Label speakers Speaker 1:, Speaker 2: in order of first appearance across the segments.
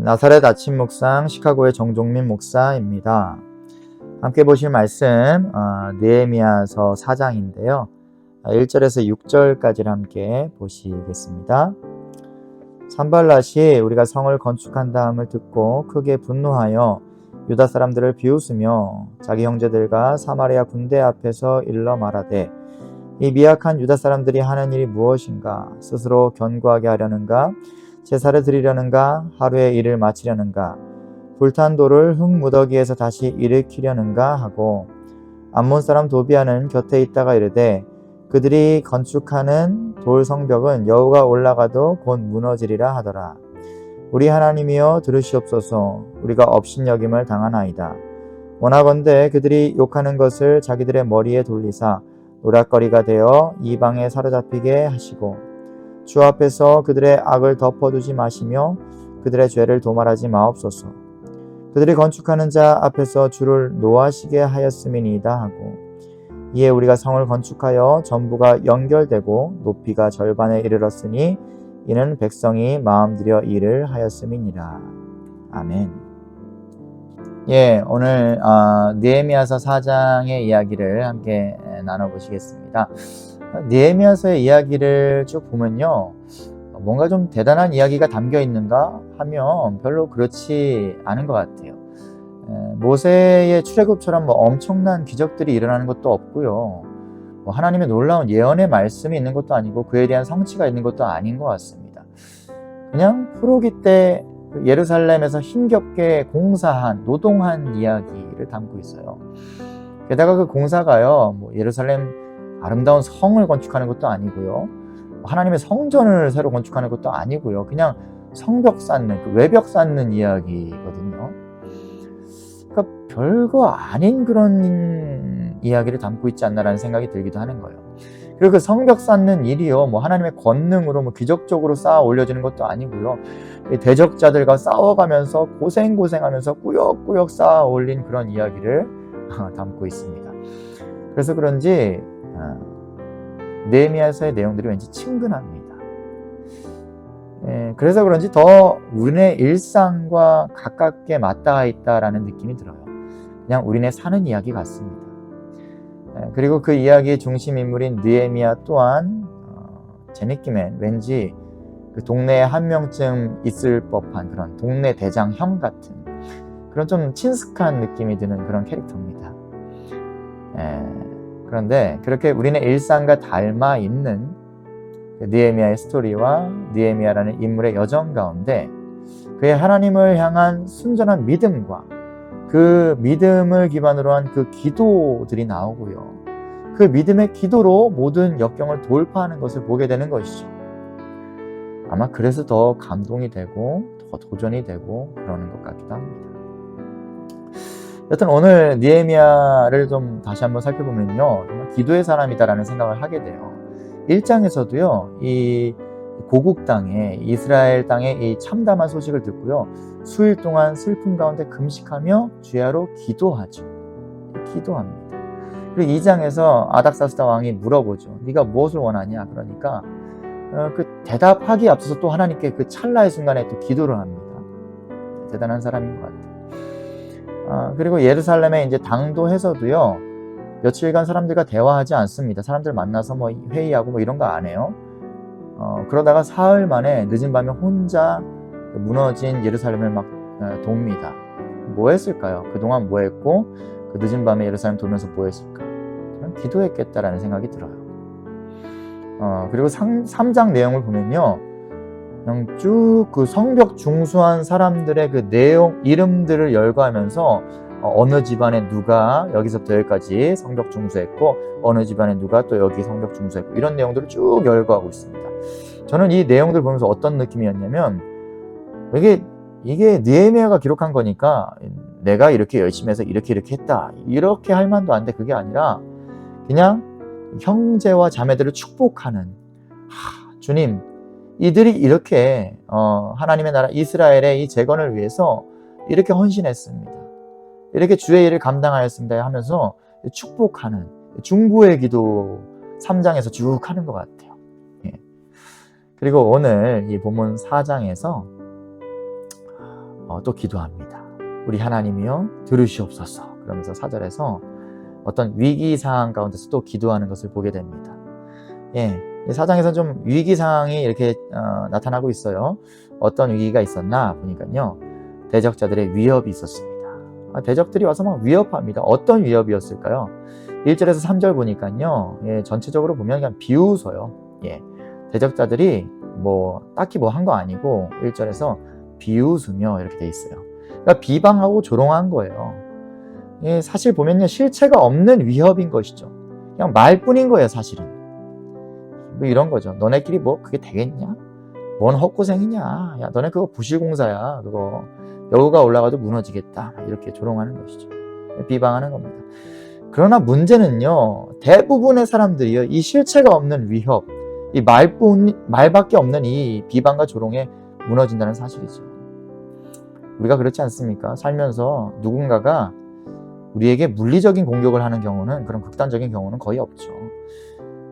Speaker 1: 나사렛 아침 묵상 시카고의 정종민 목사입니다. 함께 보실 말씀 느헤미야서 4장인데요. 1절에서 6절까지를 함께 보시겠습니다. 산발랏이 우리가 성을 건축한 다음을 듣고 크게 분노하여 유다 사람들을 비웃으며 자기 형제들과 사마리아 군대 앞에서 일러 말하되 이 미약한 유다 사람들이 하는 일이 무엇인가? 스스로 견고하게 하려는가? 제사를 드리려는가? 하루의 일을 마치려는가? 불탄 돌을 흙무더기에서 다시 일으키려는가? 하고 암몬 사람 도비아는 곁에 있다가 이르되 그들이 건축하는 돌 성벽은 여호가 올라가도 곧 무너지리라 하더라. 우리 하나님이여 들으시옵소서. 우리가 업신여김을 당하나이다. 원하건대 그들이 욕하는 것을 자기들의 머리에 돌리사 노략거리가 되어 이방에 사로잡히게 하시고 주 앞에서 그들의 악을 덮어두지 마시며 그들의 죄를 도말하지 마옵소서. 그들이 건축하는 자 앞에서 주를 노하시게 하였음이니이다 하고 이에 우리가 성을 건축하여 전부가 연결되고 높이가 절반에 이르렀으니 이는 백성이 마음들여 일을 하였음이니라. 아멘. 오늘 느헤미야서 4장의 이야기를 함께 나눠보시겠습니다. 느헤미야서의 이야기를 쭉 보면요, 뭔가 좀 대단한 이야기가 담겨 있는가 하면 별로 그렇지 않은 것 같아요. 모세의 출애굽처럼 엄청난 기적들이 일어나는 것도 없고요, 하나님의 놀라운 예언의 말씀이 있는 것도 아니고 그에 대한 성취가 있는 것도 아닌 것 같습니다. 그냥 포로기 때 예루살렘에서 힘겹게 공사한, 노동한 이야기를 담고 있어요. 게다가 그 공사가요, 예루살렘 아름다운 성을 건축하는 것도 아니고요, 하나님의 성전을 새로 건축하는 것도 아니고요, 그냥 성벽 쌓는, 외벽 쌓는 이야기거든요. 그러니까 별거 아닌 그런 이야기를 담고 있지 않나라는 생각이 들기도 하는 거예요. 그리고 그 성벽 쌓는 일이요, 하나님의 권능으로 기적적으로 쌓아 올려지는 것도 아니고요, 대적자들과 싸워가면서 고생하면서 꾸역꾸역 쌓아 올린 그런 이야기를 담고 있습니다. 그래서 그런지 느헤미야서의 내용들이 왠지 친근합니다. 그래서 그런지 더 우리네 일상과 가깝게 맞닿아 있다라는 느낌이 들어요. 그냥 우리네 사는 이야기 같습니다. 그리고 그 이야기의 중심 인물인 느헤미야 또한 제 느낌엔 왠지 그 동네에 한 명쯤 있을 법한 그런 동네 대장형 같은 그런 좀 친숙한 느낌이 드는 그런 캐릭터입니다. 그런데 그렇게 우리네 일상과 닮아 있는 느헤미야의 스토리와 느헤미야라는 인물의 여정 가운데 그의 하나님을 향한 순전한 믿음과 그 믿음을 기반으로 한 그 기도들이 나오고요, 그 믿음의 기도로 모든 역경을 돌파하는 것을 보게 되는 것이죠. 아마 그래서 더 감동이 되고 더 도전이 되고 그러는 것 같기도 합니다. 여튼 오늘 느헤미야를 좀 다시 한번 살펴보면요, 정말 기도의 사람이다라는 생각을 하게 돼요. 1장에서도요, 이 고국 땅에, 이스라엘 땅에 이 참담한 소식을 듣고요, 수일 동안 슬픔 가운데 금식하며 주야로 기도하죠. 기도합니다. 그리고 2장에서 아닥사스다 왕이 물어보죠. 네가 무엇을 원하냐? 그러니까 그 대답하기에 앞서서 또 하나님께 그 찰나의 순간에 또 기도를 합니다. 대단한 사람인 것 같아요. 그리고 예루살렘에 이제 당도해서도요, 며칠간 사람들과 대화하지 않습니다. 사람들 만나서 회의하고 이런 거 안 해요. 그러다가 사흘 만에 늦은 밤에 혼자 무너진 예루살렘을 막 돕니다. 뭐 했을까요? 그동안 뭐 했고 그 늦은 밤에 예루살렘 돌면서 뭐 했을까? 그냥 기도했겠다라는 생각이 들어요. 그리고 3장 내용을 보면요, 그냥 쭉 그 성벽 중수한 사람들의 그 내용, 이름들을 열거하면서 어느 집안에 누가 여기서부터 여기까지 성벽 중수했고 어느 집안에 누가 또 여기 성벽 중수했고 이런 내용들을 쭉 열거하고 있습니다. 저는 이 내용들 보면서 어떤 느낌이었냐면, 이게 느헤미야가 기록한 거니까 내가 이렇게 열심히 해서 이렇게 했다 이렇게 할 만도 한데, 그게 아니라 그냥 형제와 자매들을 축복하는, 주님, 이들이 이렇게 하나님의 나라 이스라엘의 이 재건을 위해서 이렇게 헌신했습니다, 이렇게 주의 일을 감당하였습니다 하면서 축복하는 중보의 기도 3장에서 쭉 하는 것 같아요. 그리고 오늘 이 본문 4장에서 또 기도합니다. 우리 하나님이여 들으시옵소서. 그러면서 4절에서 어떤 위기 상황 가운데서 또 기도하는 것을 보게 됩니다. 예, 4장에서 좀 위기 상황이 이렇게 나타나고 있어요. 어떤 위기가 있었나 보니까요, 대적자들의 위협이 있었습니다. 대적들이 와서 막 위협합니다. 어떤 위협이었을까요? 1절에서 3절 보니까요, 예, 전체적으로 보면 그냥 비웃어요. 예, 대적자들이 딱히 한 거 아니고 1절에서 비웃으며 이렇게 돼 있어요. 그러니까 비방하고 조롱한 거예요. 예, 사실 보면요, 실체가 없는 위협인 것이죠. 그냥 말뿐인 거예요, 사실은. 이런 거죠. 너네끼리 그게 되겠냐? 뭔 헛고생이냐? 야, 너네 그거 부실공사야. 그거 여우가 올라가도 무너지겠다. 이렇게 조롱하는 것이죠. 비방하는 겁니다. 그러나 문제는요, 대부분의 사람들이요, 이 실체가 없는 위협, 이 말밖에 없는 이 비방과 조롱에 무너진다는 사실이죠. 우리가 그렇지 않습니까? 살면서 누군가가 우리에게 물리적인 공격을 하는 경우는, 그런 극단적인 경우는 거의 없죠.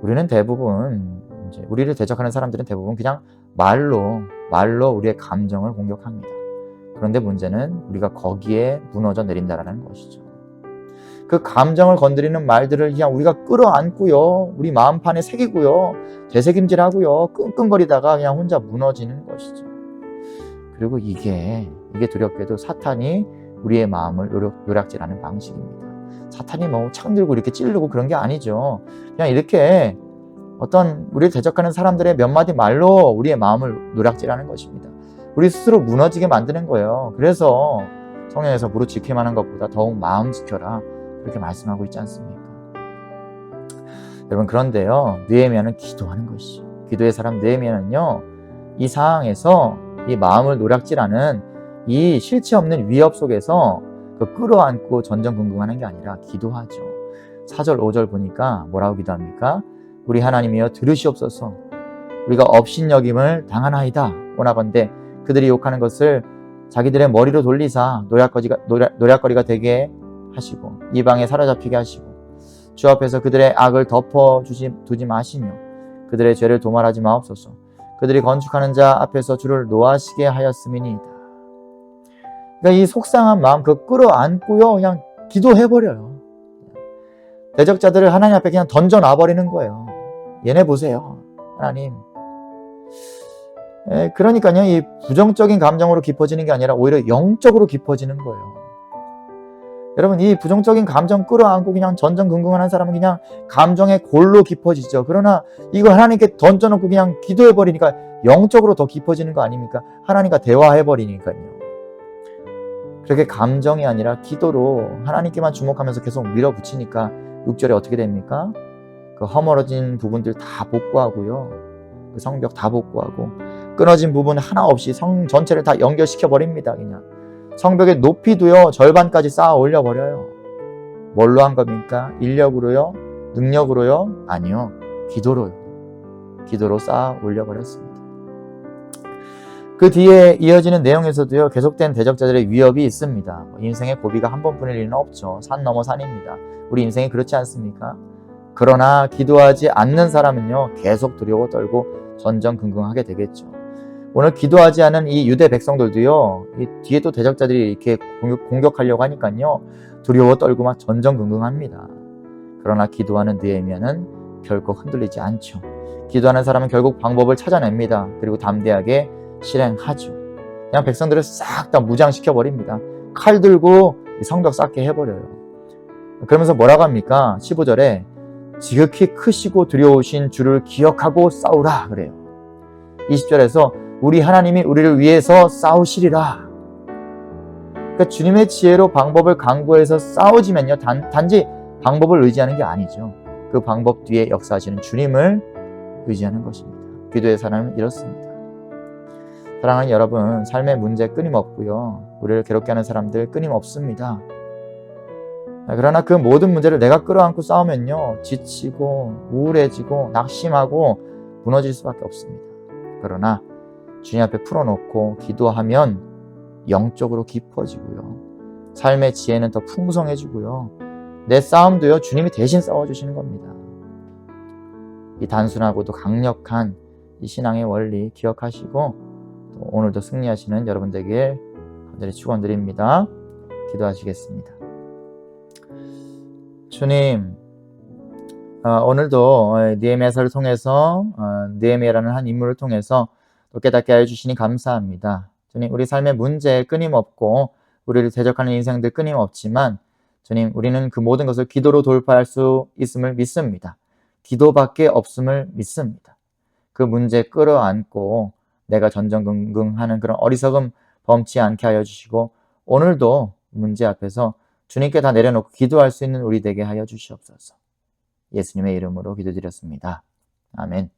Speaker 1: 우리는 대부분, 우리를 대적하는 사람들은 대부분 그냥 말로 우리의 감정을 공격합니다. 그런데 문제는 우리가 거기에 무너져 내린다는 것이죠. 그 감정을 건드리는 말들을 그냥 우리가 끌어안고요, 우리 마음판에 새기고요, 되새김질하고요, 끙끙거리다가 그냥 혼자 무너지는 것이죠. 그리고 이게 두렵게도 사탄이 우리의 마음을 노략질하는 방식입니다. 사탄이 창 들고 이렇게 찌르고 그런 게 아니죠. 그냥 이렇게 어떤 우리를 대적하는 사람들의 몇 마디 말로 우리의 마음을 노략질하는 것입니다. 우리 스스로 무너지게 만드는 거예요. 그래서 성경에서 무릇 지킬 만한 것보다 더욱 마음 지켜라, 그렇게 말씀하고 있지 않습니까? 여러분, 그런데요, 느헤미야는 기도하는 것이죠. 기도의 사람 느헤미야는요, 이 상황에서 이 마음을 노략질하는 이 실체 없는 위협 속에서 끌어안고 전전긍긍하는 게 아니라 기도하죠. 4절 5절 보니까 뭐라고 기도합니까? 우리 하나님이여 들으시옵소서. 우리가 업신여김을 당하나이다. 원하건대 그들이 욕하는 것을 자기들의 머리로 돌리사 노략거리가 되게 하시고 이방에 사로잡히게 하시고 주 앞에서 그들의 악을 두지 마시며 그들의 죄를 도말하지 마옵소서. 그들이 건축하는 자 앞에서 주를 노하시게 하였음이니이다. 그러니까 이 속상한 마음 끌어안고요, 그냥 기도해버려요. 대적자들을 하나님 앞에 그냥 던져놔버리는 거예요. 얘네 보세요, 하나님. 그러니까요, 이 부정적인 감정으로 깊어지는 게 아니라 오히려 영적으로 깊어지는 거예요. 여러분, 이 부정적인 감정 끌어안고 그냥 전전긍긍하는 사람은 그냥 감정의 골로 깊어지죠. 그러나 이거 하나님께 던져놓고 그냥 기도해버리니까 영적으로 더 깊어지는 거 아닙니까? 하나님과 대화해버리니까요. 그렇게 감정이 아니라 기도로 하나님께만 주목하면서 계속 밀어붙이니까 6절에 어떻게 됩니까? 그 허물어진 부분들 다 복구하고요, 그 성벽 다 복구하고 끊어진 부분 하나 없이 성 전체를 다 연결시켜 버립니다. 그냥 성벽의 높이도요, 절반까지 쌓아 올려 버려요. 뭘로 한 겁니까? 인력으로요? 능력으로요? 아니요, 기도로요. 기도로 쌓아 올려 버렸습니다. 그 뒤에 이어지는 내용에서도요, 계속된 대적자들의 위협이 있습니다. 인생의 고비가 한 번뿐일 일은 없죠. 산 넘어 산입니다. 우리 인생이 그렇지 않습니까? 그러나 기도하지 않는 사람은요, 계속 두려워 떨고 전전긍긍하게 되겠죠. 오늘 기도하지 않은 이 유대 백성들도요, 이 뒤에 또 대적자들이 이렇게 공격하려고 하니까요, 두려워 떨고 막 전전긍긍합니다. 그러나 기도하는 느헤미야는 결코 흔들리지 않죠. 기도하는 사람은 결국 방법을 찾아냅니다. 그리고 담대하게 실행하죠. 그냥 백성들을 싹 다 무장시켜 버립니다. 칼 들고 성벽 쌓게 해버려요. 그러면서 뭐라고 합니까? 15절에 지극히 크시고 두려우신 주를 기억하고 싸우라 그래요. 20절에서 우리 하나님이 우리를 위해서 싸우시리라. 그러니까 주님의 지혜로 방법을 강구해서 싸우지면요, 단지 방법을 의지하는 게 아니죠. 그 방법 뒤에 역사하시는 주님을 의지하는 것입니다. 기도의 사람은 이렇습니다. 사랑하는 여러분, 삶의 문제 끊임없고요, 우리를 괴롭게 하는 사람들 끊임없습니다. 그러나 그 모든 문제를 내가 끌어안고 싸우면요, 지치고 우울해지고 낙심하고 무너질 수밖에 없습니다. 그러나 주님 앞에 풀어놓고 기도하면 영적으로 깊어지고요, 삶의 지혜는 더 풍성해지고요, 내 싸움도요, 주님이 대신 싸워주시는 겁니다. 이 단순하고도 강력한 이 신앙의 원리 기억하시고 또 오늘도 승리하시는 여러분 되길 간절히 축원드립니다. 기도하시겠습니다. 주님, 오늘도 느헤미야서를 통해서 느헤미야라는 한 인물을 통해서 또 깨닫게 하여 주시니 감사합니다. 주님, 우리 삶의 문제 끊임없고 우리를 대적하는 인생들 끊임없지만 주님, 우리는 그 모든 것을 기도로 돌파할 수 있음을 믿습니다. 기도밖에 없음을 믿습니다. 그 문제 끌어안고 내가 전전긍긍하는 그런 어리석음 범치 않게 하여 주시고 오늘도 문제 앞에서 주님께 다 내려놓고 기도할 수 있는 우리 되게 하여 주시옵소서. 예수님의 이름으로 기도드렸습니다. 아멘.